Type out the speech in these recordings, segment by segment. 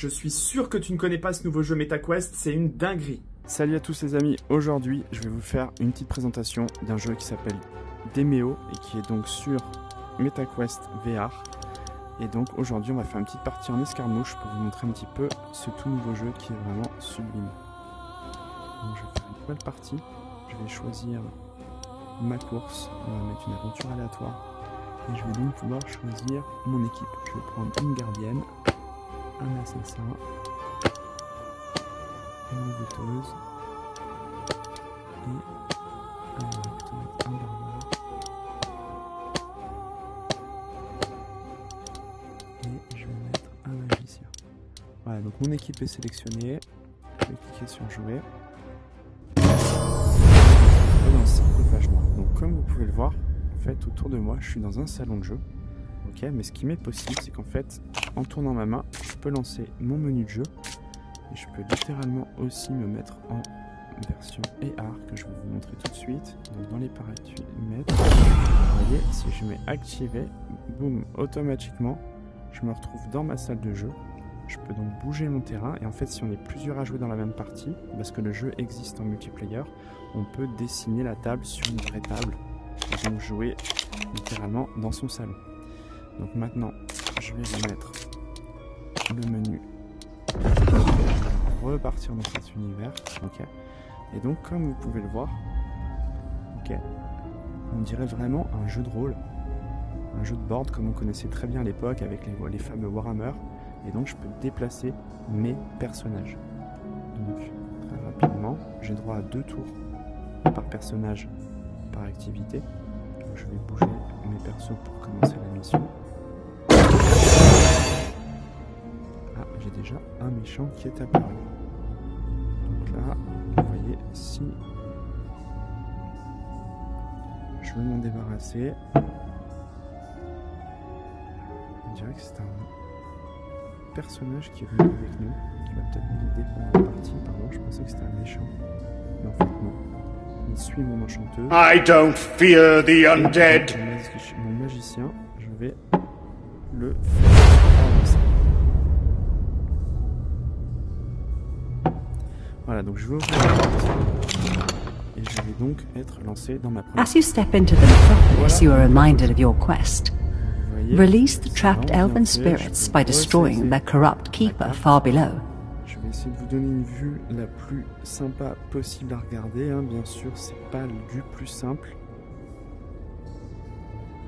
Je suis sûr que tu ne connais pas ce nouveau jeu MetaQuest, c'est une dinguerie. Salut à tous les amis, aujourd'hui je vais vous faire une petite présentation d'un jeu qui s'appelle Demeo et qui est donc sur MetaQuest VR. Et donc aujourd'hui on va faire une petite partie en escarmouche pour vous montrer un petit peu ce tout nouveau jeu qui est vraiment sublime. Donc je vais faire une nouvelle partie, je vais choisir ma course, on va mettre une aventure aléatoire et je vais donc pouvoir choisir mon équipe. Je vais prendre une gardienne, un assassin, une envoûteuse et un barbare. Et je vais mettre un magicien. Voilà, donc mon équipe est sélectionnée. Je vais cliquer sur jouer. Je vais dans le sarcophage noir. Donc comme vous pouvez le voir, en fait autour de moi, je suis dans un salon de jeu. Ok, mais ce qui m'est possible, c'est qu'en fait, en tournant ma main, je peux lancer mon menu de jeu. Et je peux littéralement aussi me mettre en version AR que je vais vous montrer tout de suite. Donc dans les paramètres, vous voyez, si je mets activer, boum, automatiquement, je me retrouve dans ma salle de jeu. Je peux donc bouger mon terrain et en fait si on est plusieurs à jouer dans la même partie, parce que le jeu existe en multiplayer, on peut dessiner la table sur une vraie table et donc jouer littéralement dans son salon. Donc maintenant, je vais remettre le menu. Repartir dans cet univers, ok. Et donc comme vous pouvez le voir, ok, on dirait vraiment un jeu de rôle, un jeu de board comme on connaissait très bien à l'époque avec les fameux Warhammer. Et donc je peux déplacer mes personnages. Donc très rapidement, j'ai droit à 2 tours par personnage par activité. Donc je vais bouger mes persos pour commencer la mission. Ah, j'ai déjà un méchant qui est apparu. Donc là, vous voyez, si je veux m'en débarrasser, on dirait que c'est un personnage qui est venu avec nous, qui va peut-être nous aider pendant la partie. Pardon, je pensais que c'était un méchant, mais en fait non. Il suit mon enchanteuse. I don't fear the undead. Mon magicien, je vais le faire avancer. Voilà, donc je vais ouvrir la porte et je vais donc être lancé dans ma première. As you step into the metropolis, you are reminded of your quest. Release the trapped elven spirits by destroying their corrupt keeper far below. Je vais essayer de vous donner une vue la plus sympa possible à regarder, hein. Bien sûr, c'est pas du plus simple.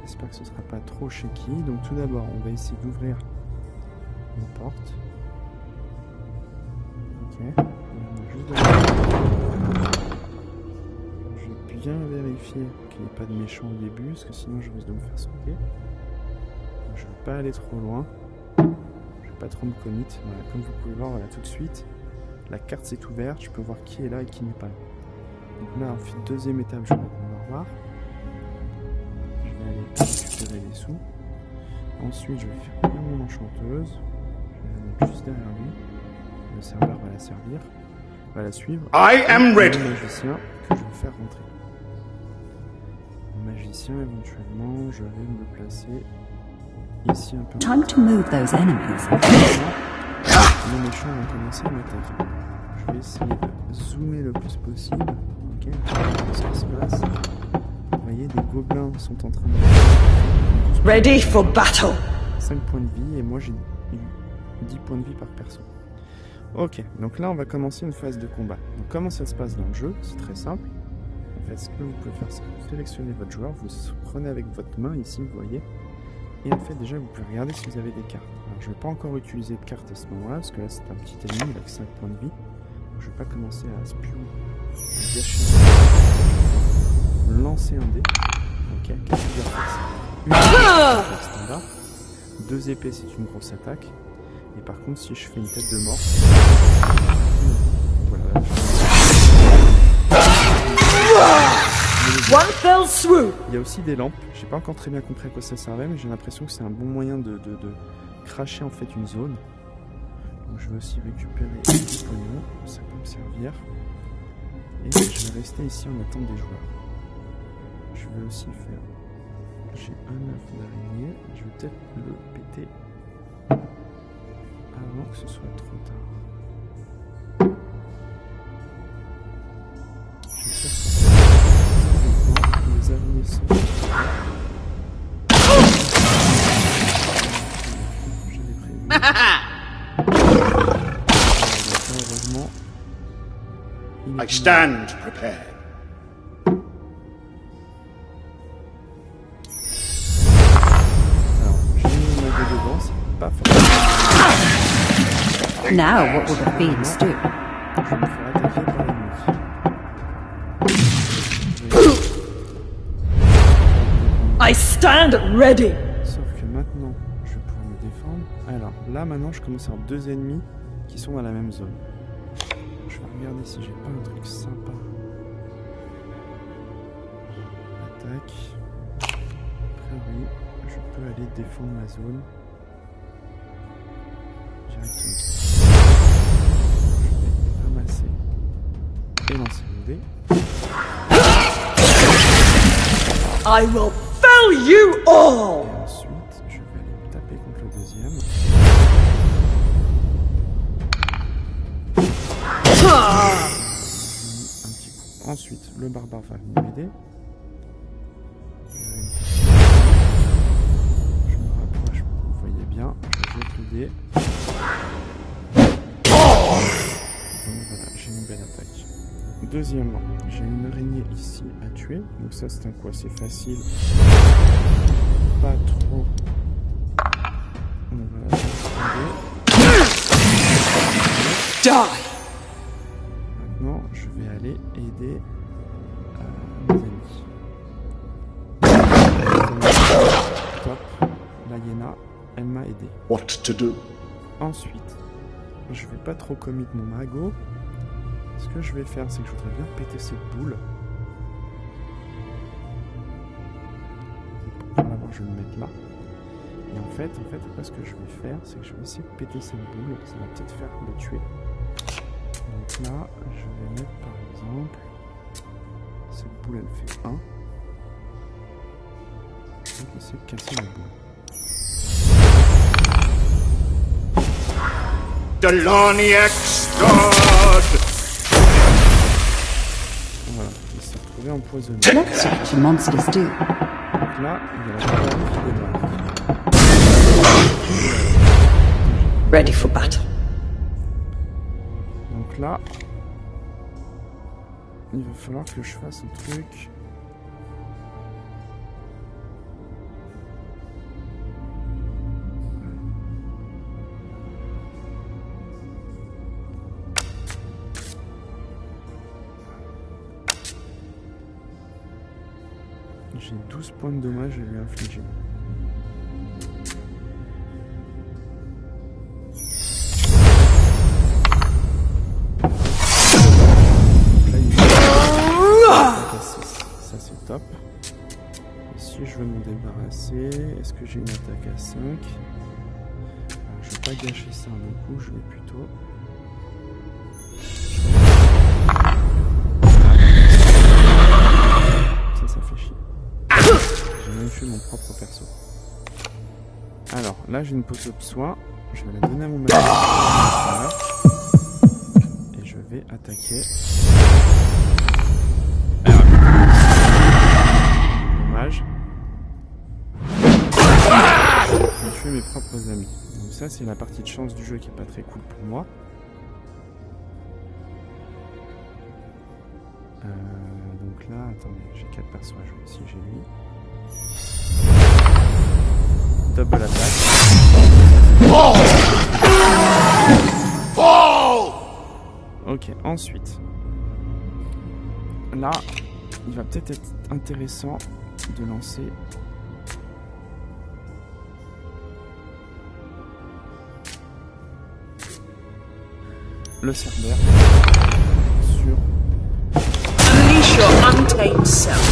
J'espère que ce sera pas trop shaky. Donc tout d'abord, on va essayer d'ouvrir une porte. Ok. Je vais bien vérifier qu'il n'y ait pas de méchant au début, parce que sinon je risque de me faire sauter. Je ne veux pas aller trop loin. Je ne vais pas trop me commit. Voilà, comme vous pouvez voir, voilà, tout de suite, la carte s'est ouverte. Je peux voir qui est là et qui n'est pas là. Donc là, ensuite, deuxième étape, je vais mettre mon armoire. Je vais aller récupérer les sous. Ensuite, je vais faire mon enchanteuse. Je vais la mettre juste derrière lui. Le serveur va la servir. Va la suivre. I am ready. Le magicien que je vais faire rentrer. Le magicien, éventuellement, je vais me placer ici un peu. Time to move those enemies. Les méchants vont commencer à m'attaquer. Je vais essayer de zoomer le plus possible. Ok, ce qui se passe. Vous voyez, des gobelins sont en train de... Ready for battle. 5 points de vie et moi j'ai eu 10 points de vie par perso. Ok, donc là on va commencer une phase de combat. Donc comment ça se passe dans le jeu? C'est très simple. En fait, ce que vous pouvez faire, c'est que vous sélectionnez votre joueur, vous prenez avec votre main ici, vous voyez. Et en fait, déjà, vous pouvez regarder si vous avez des cartes. Alors, je ne vais pas encore utiliser de cartes à ce moment-là, parce que là, c'est un petit ennemi avec 5 points de vie. Donc, je ne vais pas commencer à spiou, à gâcher. Lancer un dé. Ok, qu'est-ce que je dois faire? Une attaque standard. 2 épées, c'est une grosse attaque. Et par contre, si je fais une tête de mort... Voilà. One fell swoop. Il y a aussi des lampes. J'ai pas encore très bien compris à quoi ça servait, mais j'ai l'impression que c'est un bon moyen de cracher en fait une zone. Donc je vais aussi récupérer des poignons, ça peut me servir. Et je vais rester ici en attente des joueurs. Je vais aussi faire... J'ai un œuf d'araignée, je vais peut-être le péter avant que ce soit trop tard. Je vais faire ça. Les araignées sont... J'avais prévu. Heureusement... I stand prepared. Alors, j'ai mis mon magot devant, c'est pas forcément... Now, what will the fiends do? Je vais me faire attaquer par l'ennemi. I stand ready. Sauf que maintenant, je vais pouvoir me défendre. Alors, là, maintenant, je commence à avoir deux ennemis qui sont dans la même zone. Je vais regarder si j'ai pas un truc sympa. Attaque. Après, oui, je peux aller défendre ma zone. Directement. Je vais ramasser et lancer mon dé. I will fell you all. Et ensuite, je vais aller me taper contre le deuxième. Un petit coup. Ensuite, le barbare va venir m'aider. Je me rapproche, vous voyez bien. Je jette le dé. Donc voilà, j'ai une belle attaque. Deuxièmement, j'ai une araignée ici à tuer. Donc ça, c'est un coup assez facile. Pas trop. On va Die. Maintenant, je vais aller aider mes amis. Top. La hyéna, elle m'a aidé. What to do? Ensuite, je vais pas trop commit mon magot. Ce que je vais faire, c'est que je voudrais bien péter cette boule. Pour l'avoir, je vais le mettre là. Et en fait, ce que je vais faire, c'est que je vais essayer de péter cette boule. Ça va peut-être faire le tuer. Donc là, je vais mettre par exemple... Cette boule, elle fait 1. Donc essayer de casser la boule. Deloniac's God! Voilà, il s'est retrouvé empoisonné. Let's see what you monsters do. Donc là, il y a la cavalerie qui démarre. Ready for battle. Donc là, il va falloir que je fasse un truc. J'ai 12 points de dommage à lui infliger. Ça c'est top. Et si je veux m'en débarrasser, est-ce que j'ai une attaque à 5? Alors, je vais pas gâcher ça d'un coup, je vais plutôt... Ça fait chier. J'ai même fait mon propre perso. Alors, là j'ai une potion de soin. Je vais la donner à mon mari. Voilà. Et je vais attaquer. Dommage. Je vais tuer mes propres amis. Donc ça c'est la partie de chance du jeu qui est pas très cool pour moi. Donc là, attendez, j'ai 4 persos à jouer. Si j'ai lui. Double attaque. Ok, ensuite. Là, il va peut-être être intéressant de lancer... le Cerbère sur... Unleash your untamed self.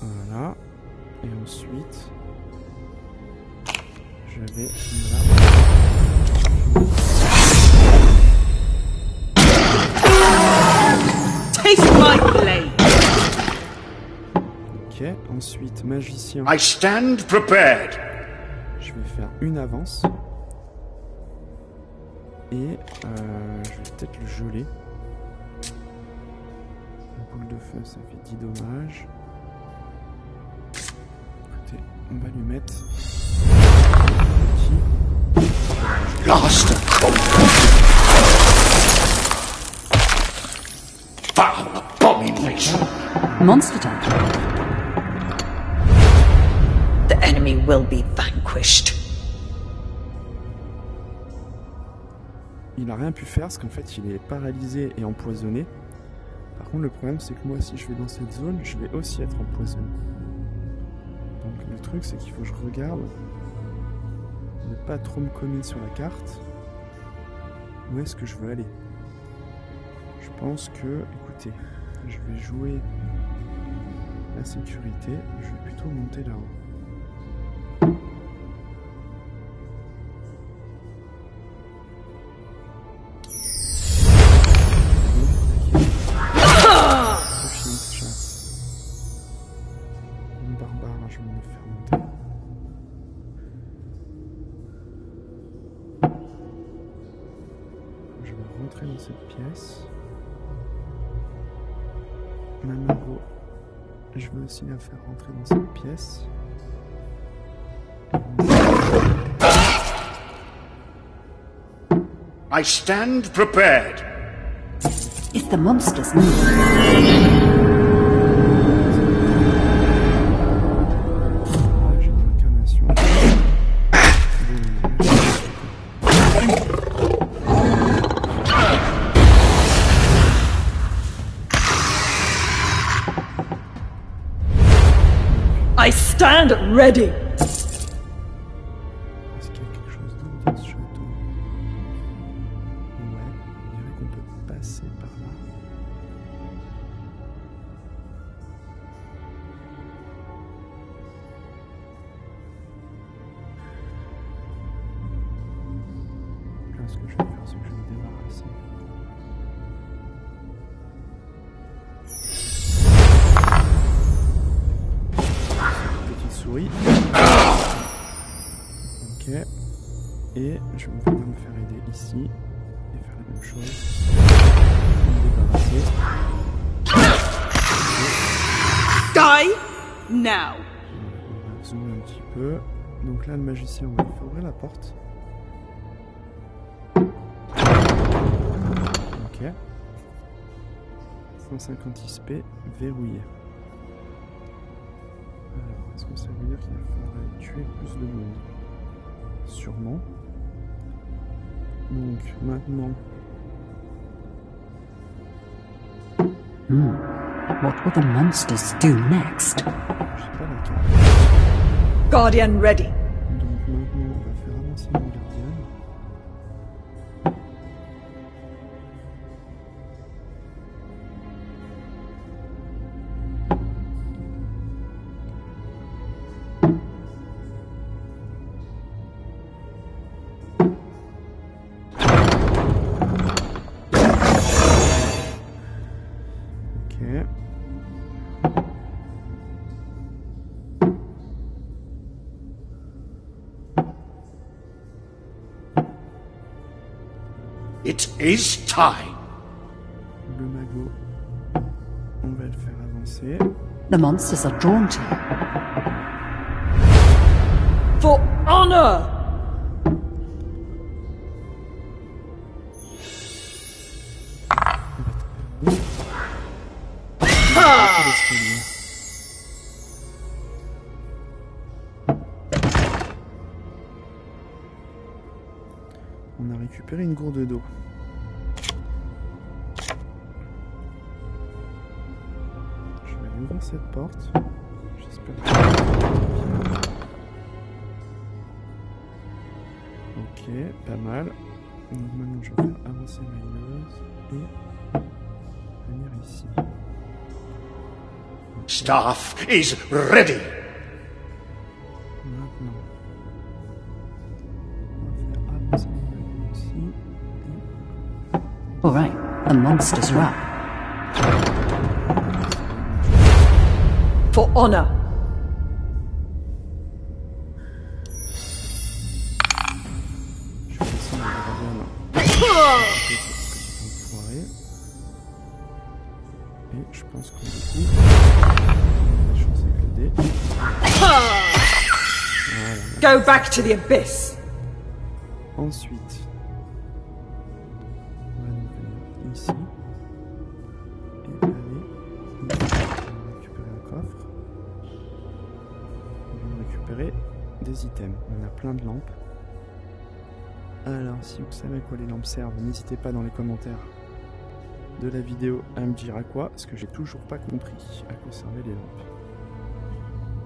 Voilà. Et ensuite, je vais là. Taste my blade. Ok. Ensuite, magicien. I stand prepared. je vais faire une avance. Et je vais peut-être le geler. Une boule de feu, ça fait 10 dommages. Écoutez, on va lui mettre... Last foul abomination. Monster time. The enemy will be vanquished. Il a rien pu faire parce qu'en fait il est paralysé et empoisonné. Par contre le problème c'est que moi si je vais dans cette zone, je vais aussi être empoisonné. Donc le truc c'est qu'il faut que je regarde ne pas trop me coller sur la carte. Où est-ce que je veux aller? Je pense que, écoutez, je vais jouer la sécurité, je vais plutôt monter là-haut. Je vais me faire monter. Je vais rentrer dans cette pièce. Mamaro, je veux aussi la faire rentrer dans cette pièce. I stand prepared. If the monsters move, J'ai une incarnation. I stand ready. Est-ce qu'il y a quelque chose d'autre dans ce château? Ouais, on dirait qu'on peut passer par là. Là, ce que je vais faire, c'est que je vais me débarrasser. Petite souris. Ok. Et je vais pouvoir me faire aider ici. Et faire la même chose. Me débarrasser. Die now. On va zoomer un petit peu. Donc là, le magicien, on va lui faire ouvrir la porte. Ok. 150 XP verrouillé. Alors, est-ce que ça veut dire qu'il faudrait tuer plus de monde? Sûrement. Donc, maintenant... what will the monsters do next? Je sais pas laquelle. Guardian ready. Donc maintenant, on va faire avancer mon gardien. Ok. It is time. Le magot, on va le faire avancer. The monsters are drawn to you. For honor. L'escalier. On a récupéré une gourde d'eau. Je vais aller ouvrir cette porte. J'espère que... Ok, pas mal. Donc maintenant je vais faire avancer ma lineuse et venir ici. Staff is ready. Maintenant, on va faire avancer ma lineuse ici. All right, the monsters are up. For honor. Enfoiré. Et je pense que du coup, on a la chance avec le dé. Voilà. Go back to the abyss. Ensuite, on va donc venir ici. Et aller ici. On va récupérer un coffre. On va récupérer des items. On a plein de lampes. Alors, si vous savez à quoi les lampes servent, n'hésitez pas dans les commentaires de la vidéo à me dire à quoi, parce que j'ai toujours pas compris à quoi servaient les lampes.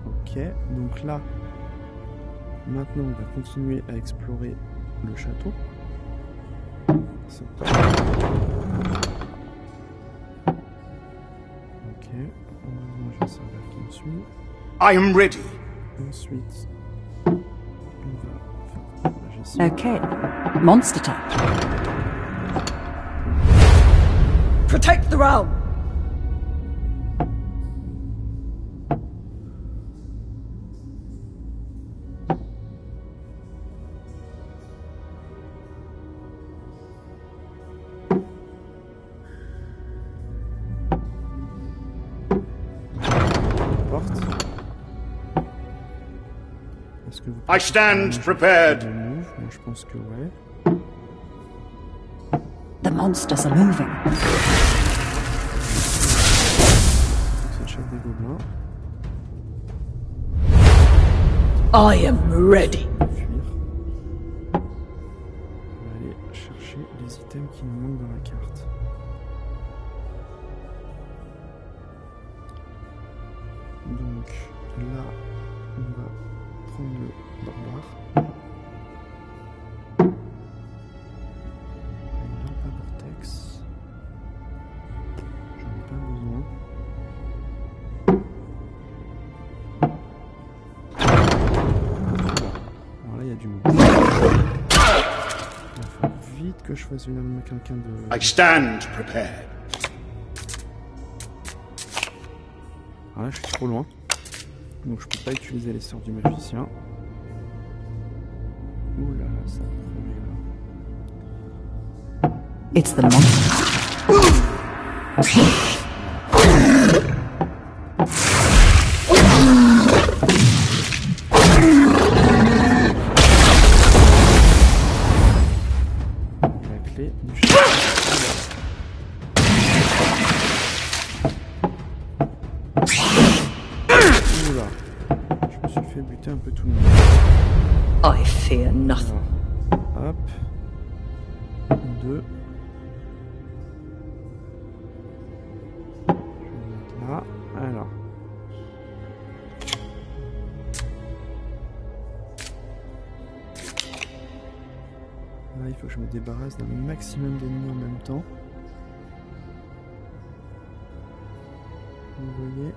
Ok, donc là, maintenant on va continuer à explorer le château. Ok, heureusement j'ai un serveur qui me suit. I am ready. Ensuite, on va faire la gestion. Okay. Monster type. Protect the realm. Porte. Est-ce que vous I stand prepared. Moi je pense que ouais. The monsters are moving. C'est le chef des gobelins. I am ready. Fuir. On va aller chercher les items qui nous manquent dans la carte. Donc là, on va prendre le barbare. Une lampe à vortex. J'en ai pas besoin. Alors là, il y a du monde. Il va falloir vite que je fasse une arme à quelqu'un de... I stand prepared. Alors là, je suis trop loin. Donc je peux pas utiliser les sorts du magicien. Ouh là là, ça promet là. It's the monster. La clé du château. Oula, je me suis fait buter un peu tout le monde. I fear nothing. Alors, hop. 2. Je vais mettre là. Alors. Là, il faut que je me débarrasse d'un maximum d'ennemis en même temps. Vous voyez.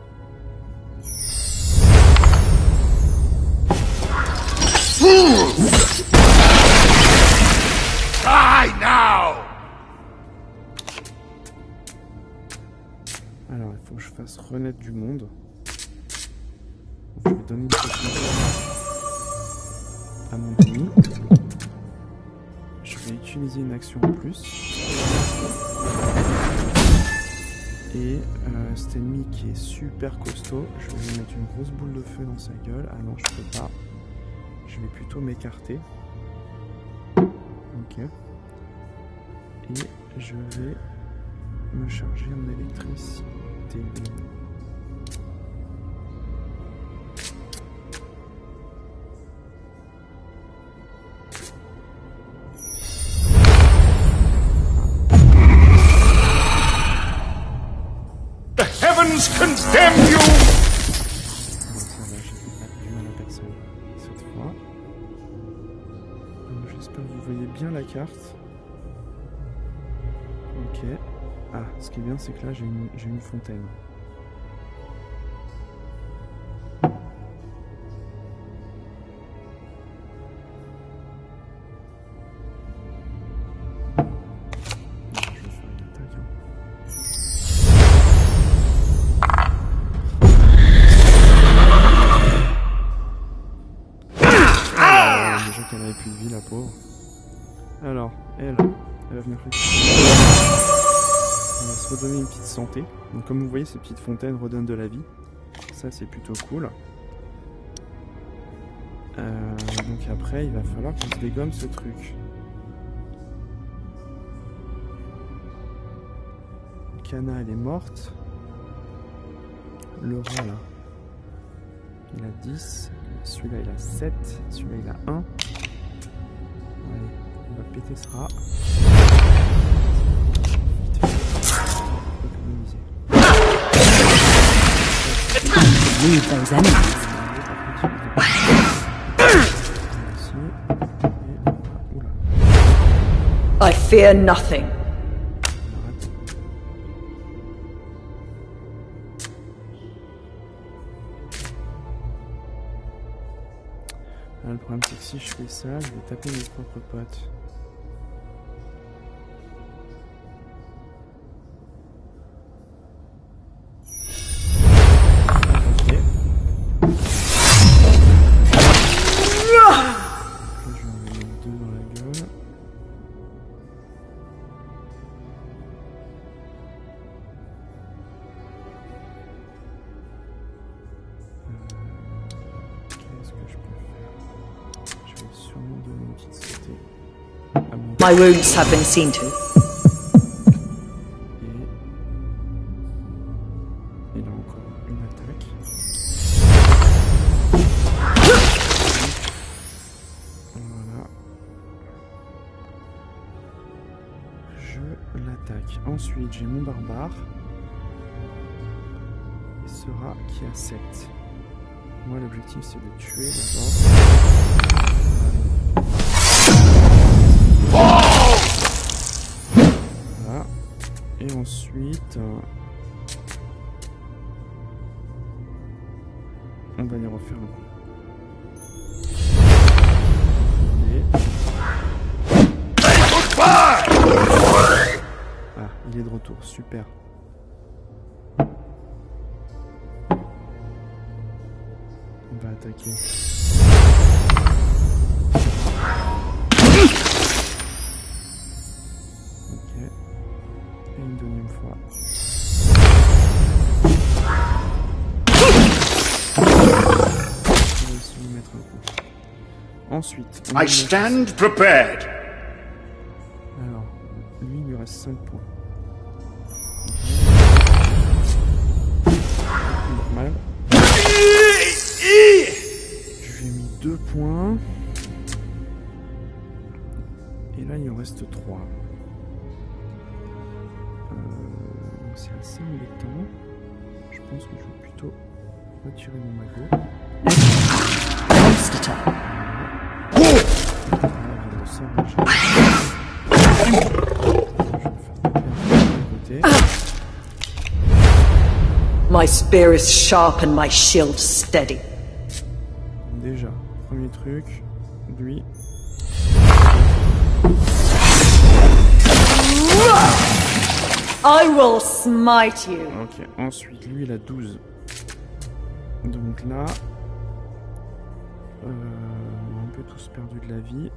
Die now! Alors, il faut que je fasse renaître du monde. Je vais donner une possibilité à mon ennemi. Je vais utiliser une action en plus. Et cet ennemi qui est super costaud, je vais lui mettre une grosse boule de feu dans sa gueule. Ah non, je peux pas. Je vais plutôt m'écarter. Ok. Et je vais me charger en électricité. The heavens condemn you! Bon, ça va, j'ai du mal à personne cette fois. Donc, j'espère que vous voyez bien la carte. Ok. Ah, ce qui est bien, c'est que là, j'ai une fontaine. Je vais faire une attaque, hein. Déjà qu'elle avait plus de vie, la pauvre. Alors, elle va venir faire. On va se redonner une petite santé. Donc comme vous voyez, ces petites fontaines redonnent de la vie. Ça c'est plutôt cool. Donc après, il va falloir qu'on se dégomme ce truc. Kana, elle est morte. Le rat là, il a 10. Celui-là il a 7. Celui-là il a 1. Allez, on va péter ce rat. Leave those enemies. I fear nothing. Là, le problème c'est que si je fais ça, je vais taper mes propres potes. My wounds have been seen to. Et là encore une attaque. Voilà. Je l'attaque. Ensuite, j'ai mon barbare. Et ce rat qui a 7. Moi, l'objectif, c'est de tuer d'abord. Voilà. Et ensuite, on va les refaire un coup. Ah, il est de retour, super. On va attaquer. Ok. Et une deuxième fois. Je vais essayer de mettre un coup. Ensuite, on va I stand prepared. Alors, lui, il lui reste 5 points. Normal. Je lui ai mis 2 points. Et là, il en reste 3. Donc c'est assez embêtant. Je pense que je vais plutôt retirer mon magot. Monster turn. My spear is sharp and my shield steady. Déjà, premier truc, lui. I will smite you. Ok, ensuite, lui il a 12. Donc là, on a un peu tous perdu de la vie.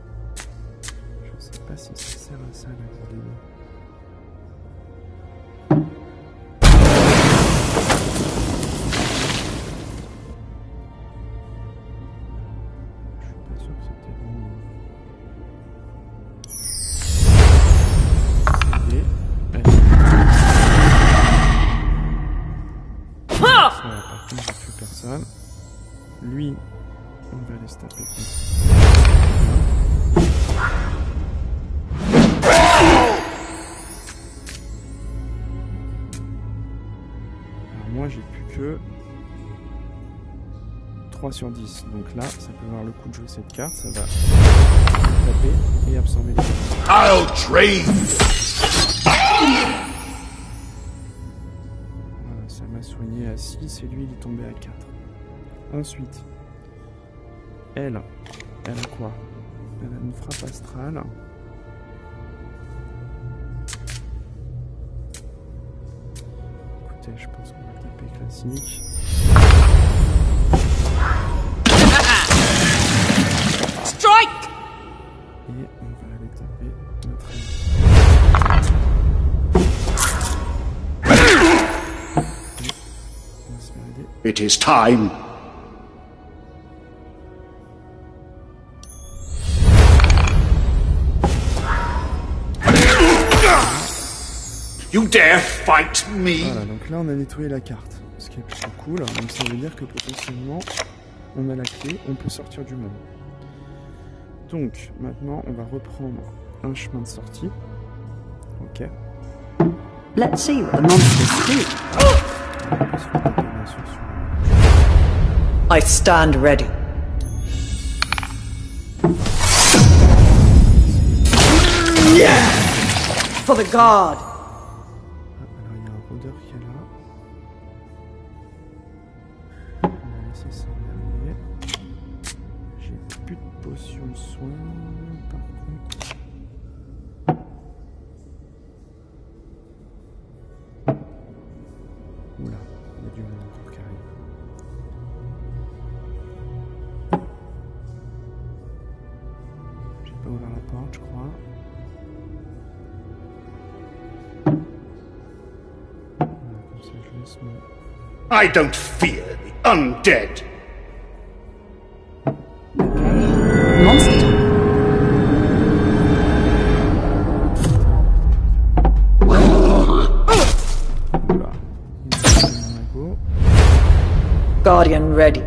Je sais pas si ça sert à ça la vidéo. Je suis pas sûr que c'était bon. Et, allez. Ça, par contre, j'ai plus personne. Lui, on va aller se taper contre. Alors moi, j'ai plus que 3 sur 10. Donc là, ça peut avoir le coup de jouer cette carte. Ça va taper et absorber les dégâts. I'll train. Voilà, ça m'a soigné à 6 et lui, il est tombé à 4. Ensuite, elle a quoi? Elle a une frappe astrale. Écoutez, je pense qu'on va taper classique. Strike! Et on va aller taper It is time. You dare fight me? Voilà, donc là on a nettoyé la carte, ce qui est plutôt cool. Donc ça veut dire que potentiellement on a la clé, on peut sortir du monde. Donc maintenant on va reprendre un chemin de sortie. Ok. Let's see what the monsters do. I stand ready. For the guard. Alors il y a un rôdeur qui est là. On va laisser ça dernier. J'ai plus de potions de soins par contre. Oula, il y a du monde encore qui arrive. J'ai pas ouvert la porte je crois. I don't fear the undead. Okay. Monster time. Oula, il y a un magot. Guardian ready.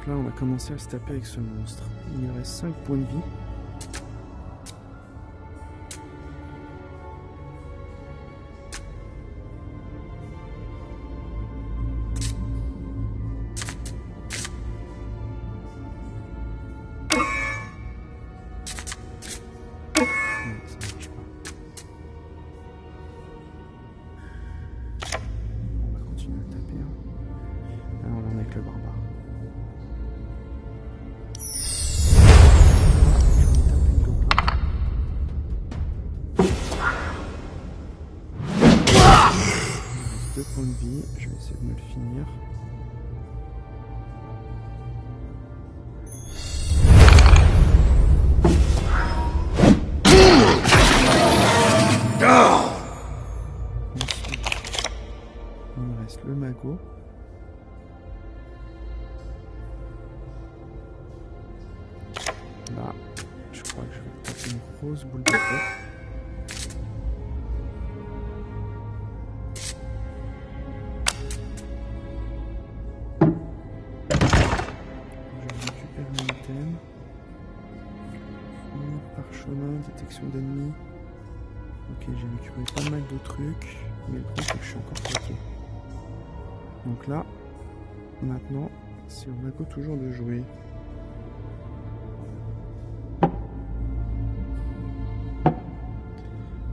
Là on va commencer à se taper avec ce monstre. Il reste 5 points de vie. Non, ça marche pas. On va continuer à le taper. Là on en est avec le barbare. Deux points de vie, je vais essayer de me le finir. Ensuite, il me reste le magot. Là, je crois que je vais taper une grosse boule de feu. Parchemin, détection d'ennemis. Ok, j'ai récupéré pas mal de trucs, mais le problème c'est que je suis encore bloqué. Donc là, maintenant, c'est au magot toujours de jouer.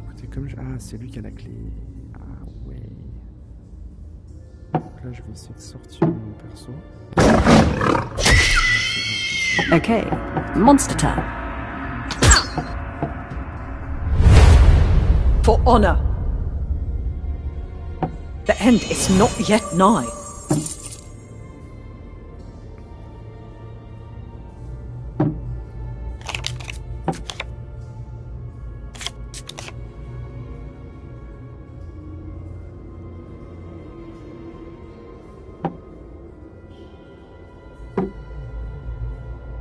Écoutez, comme je... Ah, c'est lui qui a la clé. Ah ouais. Donc là, je vais essayer de sortir mon perso. Okay. Monster time. For honor. The end is not yet nigh.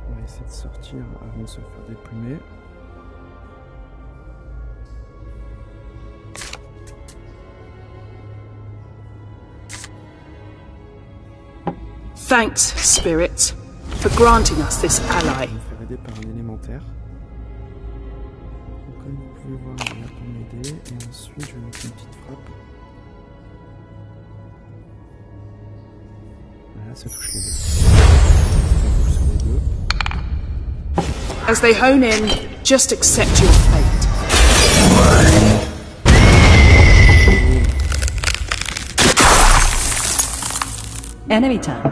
On va essayer de sortir avant de se faire déplumer. Thanks, spirits, for granting us this ally. Je vais me faire aider par un élémentaire. Donc, comme vous pouvez voir, il est là pour m'aider. Et ensuite, je vais mettre une petite frappe. Voilà, ça touche les deux. Ça touche sur les deux. As they hone in, just accept your fate. Enemy time.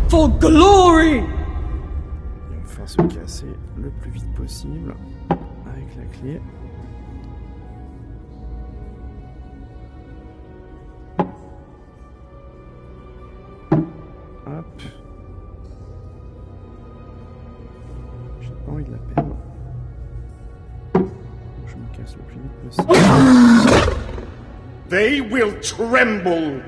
For glory! Il va me faire se casser le plus vite possible avec la clé. de la perdre. Je me casse le plus vite possible. They will tremble.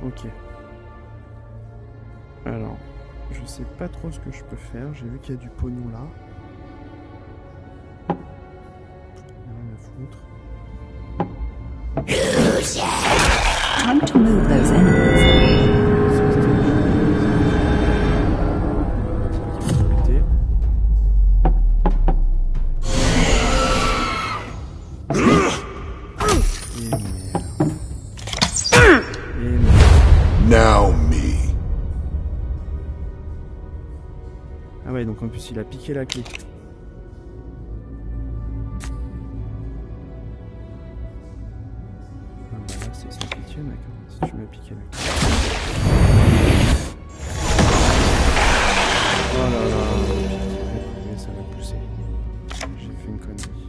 Ok. Alors, je sais pas trop ce que je peux faire. J'ai vu qu'il y a du pognon là. Rien à foutre. Time to move those enemies. Now me. Ah ouais, donc en plus il a piqué la clé. Ah bah là c'est sans pitié mec, si tu m'as piqué la clé. Oh là là, mais ça va pousser. J'ai fait une connerie.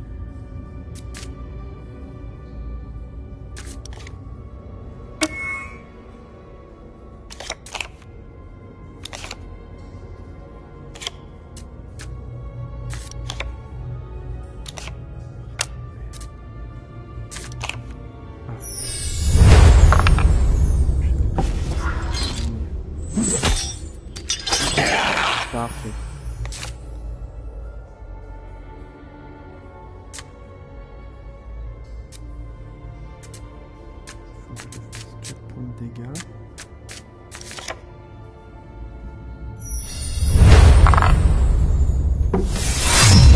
Parfait. Faut que je fasse 4 points de dégâts.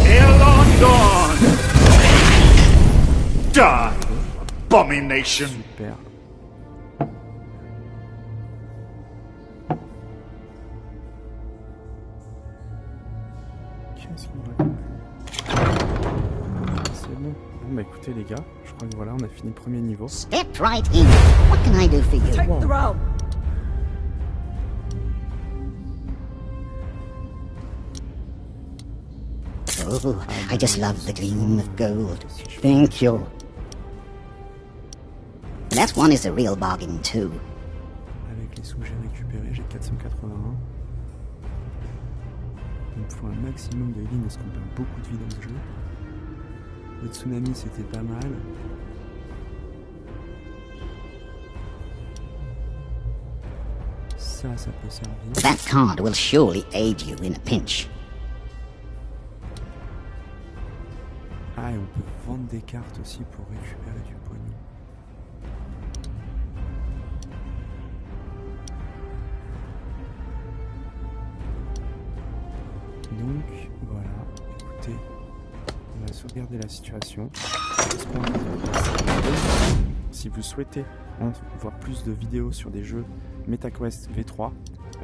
Elondon! Die, abomination! Super. Qu'est-ce qu'il me reste? C'est bon. Bon bah écoutez les gars, je crois que voilà, on a fini le premier niveau. Step right in. What can I do for you? Take the realm. Oh, I just love the gleam of gold. Thank you. That one is a real bargain too. Avec les sous que j'ai récupérés, j'ai 481. Il me faut un maximum de healing parce qu'on perd beaucoup de vie dans le jeu. Le tsunami c'était pas mal. Ça peut servir. That card will surely aid you in a pinch. Ah, et on peut vendre des cartes aussi pour récupérer du pognon. Donc, voilà, écoutez, on va sauvegarder la situation. J'espère que vous avez apprécié. Si vous souhaitez voir plus de vidéos sur des jeux MetaQuest V3,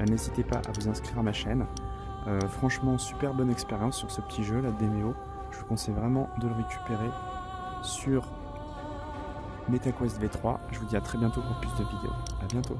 n'hésitez pas à vous inscrire à ma chaîne. Franchement, super bonne expérience sur ce petit jeu, la Demeo. Je vous conseille vraiment de le récupérer sur MetaQuest V3. Je vous dis à très bientôt pour plus de vidéos. À bientôt.